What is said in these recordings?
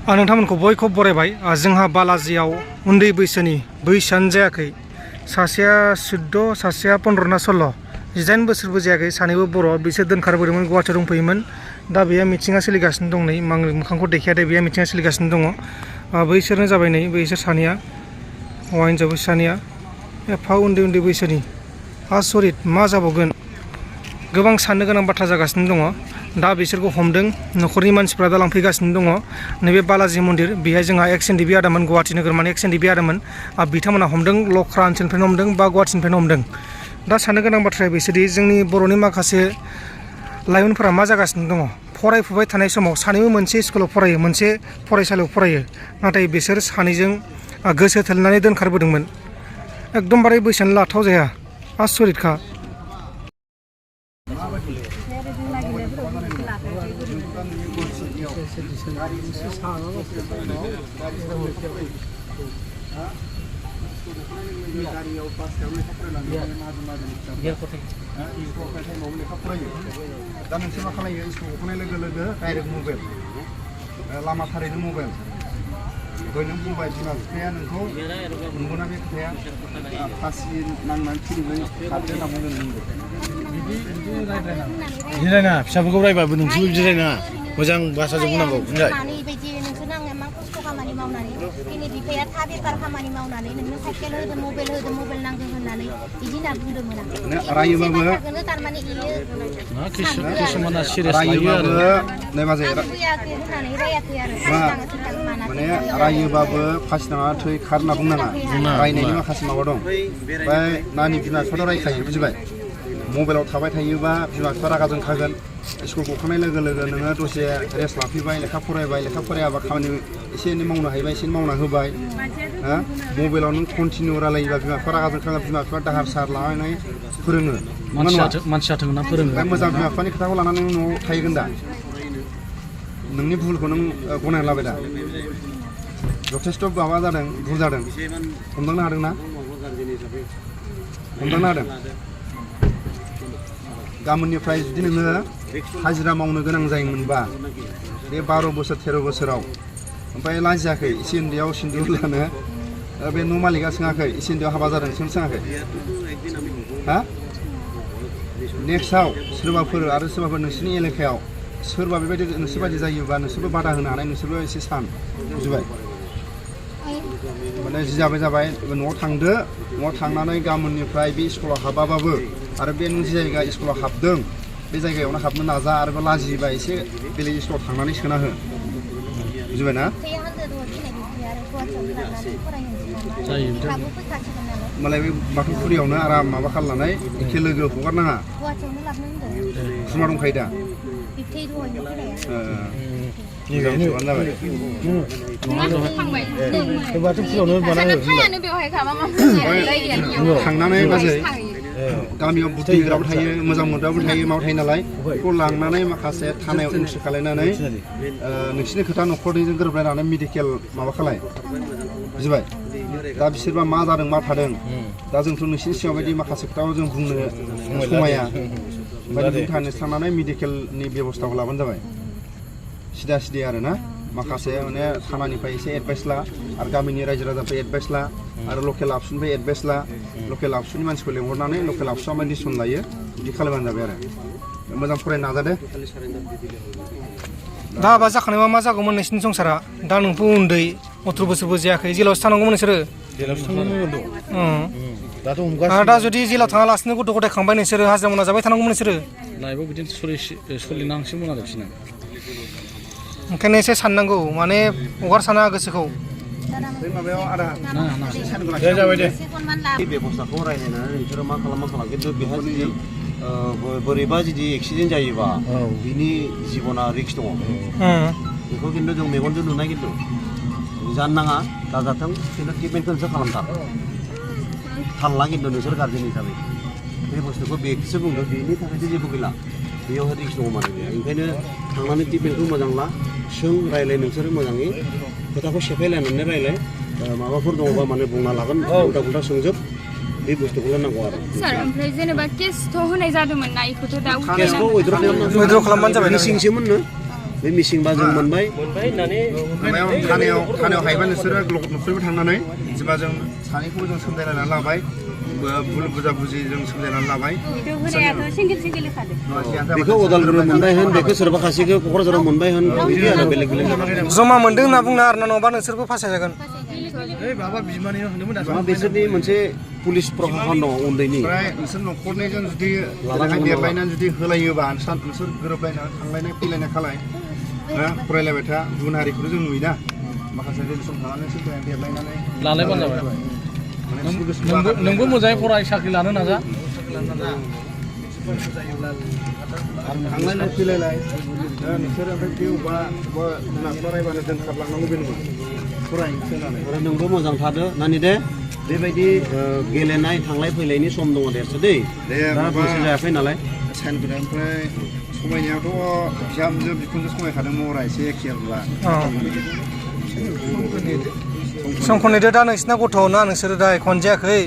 नोंथांमोनखौ बयखौबो बरायबाय। जोंहा बालाजियाव उन्दै बैसोनि बैसोआनो जायाखै, सासेया 14 सासेया 15 ना 16 19 बोसोरबो जायाखै, सानैबो बर'। बिसोर दोनखारबोदोंमोन, गुवाहाटियाव दंफैयोमोन। दा बेयो मिथिङा सोलिगासिनो दं। नै आं मोखांखौ देखायाखै, बेयो मिथिङा सोलिगासिनो दङ। बैसोरनो जाबाय नै बैसोर सानैया, हौवा हिन्जाव बैसोर सानैया एफा उन्दै उन्दै बैसोनि। आसरित, मा जाबावगोन, गोबां साननो गोनां बाथ्रा जागासिनो दङ। दा बिसोरखौ हमदों, न'खरनि मानसिफ्रा दा लांफैगासिनो दङ। नैबे बालाजि मन्दिर, बेहाय जोंहा एक्स एन डि बि आदामोन, गुवाहाटि नोगोरमानि एक्स एन डि बि आदामोन। बिथांमोना हमदों, लख्रा ओनसोलनिफ्रायनो हमदों बा गुवाहाटिनिफ्रायनो हमदों। दा साननो गोनां बाथ्राया बिसोरदि जोंनि बर'नि माखासे लाइमोनफोरा मा जागासिनो दङ, फरायफुबाय थानाय समाव सानैबो मोनसे स्कुलाव फरायो, मोनसे फरायसालियाव फरायो, नाथाय बिसोर सानैजों गोसो थोलायनानै दोनखारबोदोंमोन। एकदमबारे बैसोआनो लाथाव जाया, आसरितखा। दा नोंसोर मा खालायो, स्कुल गखांनाय लोगो लोगो डाइरेक्ट मबाइल, लामा थारैनो मबाइल। दहाय नों बुंबाय बिमा बिफाया नोंखौ, नंगौना बे खोथाया? फासि नांनानै थैनानै खारदो होनना बुंदों नोंबो। बिदि रायनाङा, फिसाफोरखौ रायबाबो नोंसोरबो बिदि रायनाङा, मोजां भाषाजों बुंनांगौ। खामानि मावनानै दिनै बिफाया था बेफार खामानि मावनानै नोंनो साइकेल होदो, मबाइल नांगौ होननानै बिदि होनना बुंदोंमोन आं। रायोबाबो थारमाने किसुमाना सिरियास लायो आरो माने रायोबाबो फासि नाङा थै खार होनना बुंनाङा। रायनायनि माखासे माबा दं। ओमफ्राय नानि बिमा बिफाथ' रायखायो, बुजिबाय? मबाइलाव थाबाय थायोबा बिमा बिफा रागा जोंखागोन। स्कुल गखांनाय लोगो लोगो नोङो दसे रेस्ट लाफैबाय, लेखा फरायबाय, लेखा फरायाबा खामानि एसे एनै मावनो हायोबा एसे एनै मावना होबाय। मबाइलाव नों कन्टिनिउ रायलायोबा बिमा बिफा रागा जोंखागोन। बिमा बिफा दाहार साहार लानानै फोरोङो, मानसि जाथों होनना फोरोङो। मोजां बिमा बिफानि खोथाखौ लानानै नों न'आव थाहैगोन दा? नोंनि भुलखौ नों गनायना लाबाय दा? जथेस्थ' माबा जादों, भुल जादों, हमदांनो हादोंना? हमदांनो हादों? गाबोननिफ्राय जुदि नोङो हाजिरा मावनो गोनां जायोमोनबा बे 12 बोसोर 13 बोसोराव, ओमफ्राय लाजियाखै, एसे उन्दैयाव सिन्दुर लानो बे न' मालिकआ सोङाखै, एसे उन्दैयाव हाबा जादों सोङाखै? हा? नेक्स्टआव सोरबाफोर नोंसोरनि एलेकायाव सोरबा बेबायदि नोंसोरबायदि जायोबा नोंसोरबो बादा होनो हानाय, नोंसोरबो एसे सान, बुजिबाय? माने जि जाबाय न'आव थांदो, न'आव थांनानै गाबोननिफ्राय बे स्कुलाव हाबाबाबो आरो बे नों जि जायगा स्कुलाव हाबदों बे जायगायावनो हाबनो नाजा, आरो लाजियोबा एसे बेलेग स्कुलाव थांनानै सोना हो, बुजिबाय ना? होमबालाय बे बाथौफुरियावनो आराम माबा खालामनानै एखे लोगो हगारनाङा। खुरमा दंखायो दा? थांनानै बाजै गामियाव बुद्धिग्राबो थायो, मोजां मोनग्राबो थायो, माबा थायो नालाय, बेखौ लांनानै माखासे थानायाव इन्ट्रि खालायनानै नोंसिनि खोथा न'खरनिजों गोरोबलायनानै मेडिकेल माबा खालाय, बुजिबाय? दा बिसोरबा मा जादों मा थादों, दा जोंथ' नोंसिनि सिगां बायदि माखासे खोथाखौ जों बुंनो समाया। ओमफ्राय नों थांनानै मेडिकेलनि बेब'स्थाखौ लाबानो जाबाय, सिदा सिदि आरो ना। माखासे माने थानानिफ्राय एसे एडभाइस ला, आरो गामिनि रायजो राजानिफ्राय एडभाइस ला, आरो लकेल आबसुनिफ्राय एडभाइस ला। लकेल आबसुनि मानसिखौ लेंहरनानै लकेल आबसुआ मा डिसिसन लायो बिदि खालामबानो जाबाय आरो। मोजां फरायनो नाजादो। दा हाबा जाखानायबा मा जागौमोन नोंसिनि संसारा? दा नोंबो उन्दै, 18 बोसोरबो जायाखै, जेलावसो थानांगौमोन नोंसोरो। आरो दा जुदि जेलाव थाङालासिनो गथ' गथाय खांबाय नोंसोरो, हाजिरा मावना जाबाय थानांगौमोन नोंसोरो। लाइफआव बिदिनो सोलिनांसिगौमोन आरो बिसोरना। ओंखायनो एसे साननांगौ, माने हगारसाना गोसोखौ। माबायाव आदा जाबाय दे। बेबस्थाखौ रायलायनानै नोंसोरो मा खालाम खिन्थु बेहा जुदि बोरैबा जुदि एक्सिडेन्ट जायोबा बिनि जिबना रिक्स दङ, बेखौ खिन्थु जों मेगनजों नुनाय, खिन्थु जानो नाङा, दाजाथों, खिन्थु ट्रिटमेन्टखौ नोंसोर खालामथार, थाल ला। खिन्थु नोंसोर गार्जेन हिसाबै बे बुस्थुखौ बेखौसो बुंदों, बेनि थाखायसो जेबो गैला, बेयावहाय रिक्स दङ माने बेहा। ओंखायनो थांनानै ट्रिटमेन्टखौ मोजां ला, सों, रायलाय, नोंसोरो मोजाङै खोथाखौ सेफायलायनानै रायलाय। माबाफोर दङबा माने बुंना लागोन, उल्टा पुल्टा सोंजोब, बे बुस्थुखौल' नांगौ आरो। सार, ओमफ्राय जेनेबा केसथ' होनाय जादोंमोन ना, इखौथ' दा केसखौ उइद्र' खालामबानो जाबाय। सिंसोमोन नो बे मिसिंबा जों मोनबाय माबायाव थानायाव हायोबा नोंसोरो न'खरबो थांनानै जेनेबा जों सानैखौबो जों सोमजायलायनानै लाबाय बुजा बुजि जों सोमजायनानै लाबाय बेखौ उदालगुरियाव मोनबाय होन बेखौ सोरबा खासेखौ क'क्राझाराव मोनबाय होन बिदि आरो बेलेग बेलेग जमा मोनदों होनना बुंनो आरो ना नङाबा नोंसोरबो फासाय जागोन बिसोरनि मोनसे पुलिस प्रशासन दङ उन्दैनि ओमफ्राय नोंसोर न'खरनिजों जुदि देरलायनानै जुदि होलायोबा नोंसोर गोरोबलायनानै थांलायनाय फैलायनाय खालाय फरायलायबाय था गुबुन हारिखौथ' जों नुयोना माखासे सम थानानै देरलायनानै लालायबानो जाबाय नोंबो मोजाङै फराय साख्रि लानो नाजा थांलायनाय फैलायलाय नोंसोर ओमफ्राय बे अबेबा फरायबानो दोनखारलांनांगौ बे नङा फरायनानै आरो नोंबो मोजां थादो नानि दे बेबायदि गेलेनाय थांलाय फैलायनि सम दङ देरसो दै दा बैसो जायाखै नालाय साइनफोरा ओमफ्राय समायनायावथ' बिहामजो बिखुनजो समायखादों महरा एसे एखे आरोब्ला संख'निदो दा नोंसिना गथ' ना नोंसोरो दा एखन जायाखै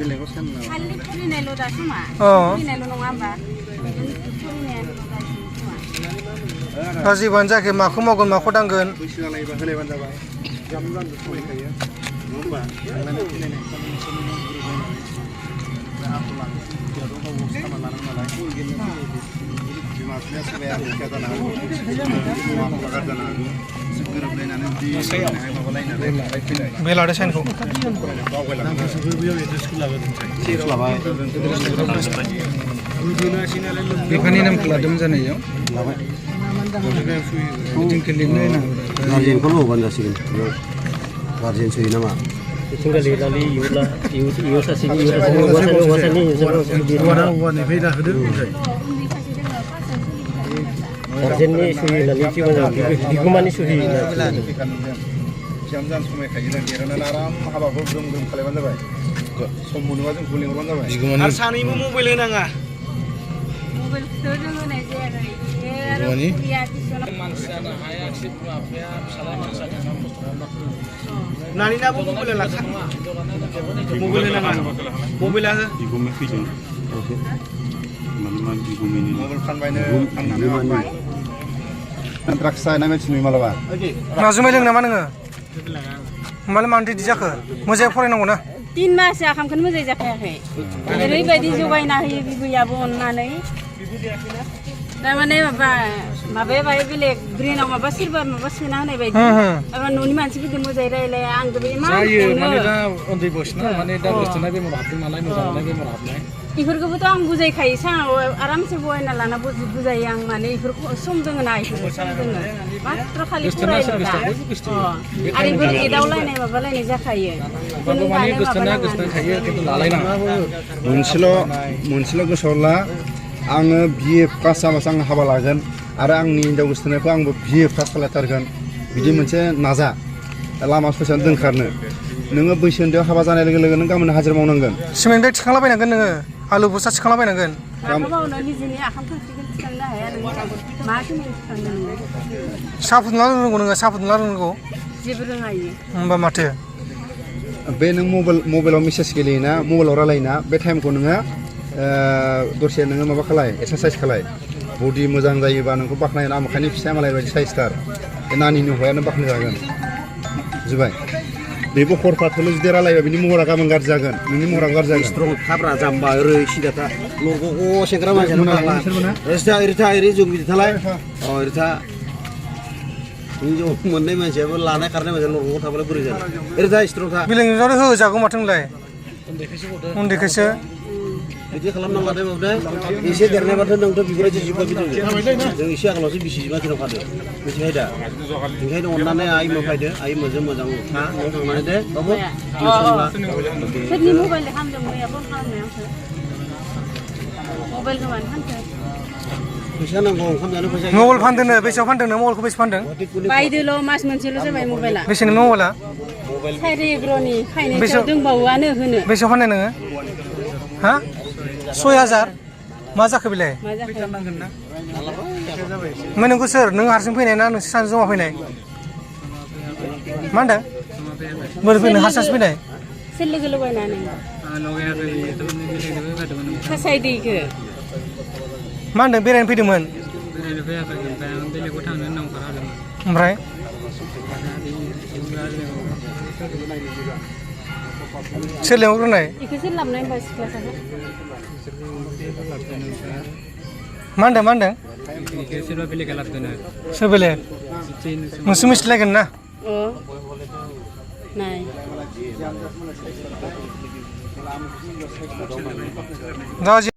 बेलेगाव साइन फरायनायल' दा समा फरायनायल' नङा होमबा दा जेबोआनो जायाखै माखौ मावगोन माखौ दांगोन बैसो जालायोबा होलायबानो जाबाय बिहामजो जानोबो समायखायो नङा होमबा थांलायनाय फैलायनाय बिमा बिफाया सोरबाया मुखिया जानो हागौ माबागार जानो हागौ गोरोबलायनानै बिदि माबालायनानै फैलाय बे लादो साइनखौ बिफानि नामखौ लादोंमोन जानायाव गार्जेनखौल' होबानो जासिगोन बेयाव गार्जेन सोयो नामा गार्जेननि सहि होननानै मोजां बिगोमानि सहि बिहामजो जानो समायखायो देरनानै आराम हाबाखौ ग्रोम ग्रोम खालायबानो जाबाय सम मोनोबा जोंखौ लिंहरबानो जाबाय आरो सानैबो मबाइल होनाङा नानिनाबो मबाइल लाखा मबाइल होनाङा मबाइला मबाइल फानबायनो फाननानै माबाय ड्राग्स जानाय मानसि नुयो मालाबा मा जुमाय लोङो नामा नोङो होमबालाय मानो बिदि जाखो मोजाङै फरायनांगौ ना 3 माससो आखामखौनो मोजाङै जाखायाखै ओरैबायदि जगायना होयो बिबैयाबो अननानै थारमाने माबाया बाहाय बेलेग ब्रेनाव माबा सोरबा माबा सोना होनाय बायदि माबा न'नि मानसिफोरजों मोजाङै रायलाया आंबो इमान जायो माने दा उन्दै बैसोना माने दा गोसथोनाय बेमार हाबदों नालाय मोजां मोननाय बेमार हाबनाय इफोरखौबोथ' आं बुजायखायो साङाव आरामसे बहायना लाना बुजायो आं माने इफोरखौ सम दोङो ना इफोरखौ सम दोङो मात्र खालि फरायल' दा आरो इफोर एदावलायनाय माबालायनाय जाखायो मोनसेल' गोसोआव ला आङो बिए पास जाबासो आं हाबा लागोन आरो आंनि हिनजाव गोसोथोनायखौ आंबो बिए पास खालायथारगोन बिदि मोनसे नाजा लामा ससेयावनो दोनखारनो नोङो बैसो उन्दैयाव हाबा जानाय लोगो लोगो नों गाबोन हाजिरा मावनांगोन सिमेन्ट बेग थिखांलाबायनांगोन नोङो आलु बस्ता थिखांलाबायनांगोन साहा फुदुंना रोंगौ नोङो साहा फुदुंना रोंगौ जेबो रोङायो होमबा माथो बे नों मबाइलाव मेसेज गेलेयोना मबाइलाव रायलायोना बे टाइमखौ नोङो दसे नोङो माबा खालाय एक्सारसाइस खालाय बडि मोजां जायोबा नोंखौ बाख्नायनो आमोखानि फिसाया मालाय बायदि साइसथार बे नानिनि हौवायानो बाख्नाय जागोन बुजिबाय बेबो हरफाथोल' जुदि रायलायबा बिनि महरा गाबोन गाज्रि जागोन नोंनि महरा गाज्रि जागोन स्ट्रं थाब्रा जाम्बा ओरै सिदाथा लरग' सेंग्रा मानसिया ओरै जों बिदि थालाय ओरै था हिनजाव मोननाय मानसियाबो लानाय खारनाय मानसिया लरग' थाबालाय बोरै जानो ओरै था स्ट्रं था बिलेंजों होजागौ माथो नोंलाय उन्दैखायसो बिदि खालामनांला दे बाबु एसे देरनायबाथ' नोंथ' बिफोराव जिबा गिदिर जों एसे आगोलावसो बिसि जिबा दिनाव खादो मिथिबाय दा ओंखायनो अननानै आइमो फैदो आइमोजों मोजां था न'आव थांनानै दे बाबु सोरनि मबाइल खालामदों मैया फन खालामनाय आंखौ मबाइल गोमानो फानखो फैसा नांगौ ओंखाम जानो फैसा मबाइल फानदोंनो बेसेयाव फानदों नों मबाइलखौ बेसे फानदों बायदोल' मास मोनसेल' जाबाय मबाइला बेसे नों मबाइला साइरेग्र'नि फाइनेन्सआव दंबावोआनो होनो बेसेयाव फाननाय नोङो हा 6000 मा जाखो बेलाय मा जाखो ओमफ्राय नोंखौ सोर नों हारसिं फैनाय ना नोंसोर सानैजों जमा फैनाय मा होनदों बोरै फैनाय हारसिंसो फैनाय सोर लोगो लगायनानै सासायदैखो मा होनदों बेरायनो फैदोंमोन फरायनो फैयाखै ओमफ्राय आं बेलेगाव थांनो होनना ओंखारदोंमोन ओमफ्राय सोर लेंहरग्रोनाय इखौसो लाबोनाय होनबा सिख्लासाखौ मा होनदों बेखौ सोरबा बेलेगा लाबोदों सोर बेलेग नोंसो मिथिलायगोन ना अ नाय दा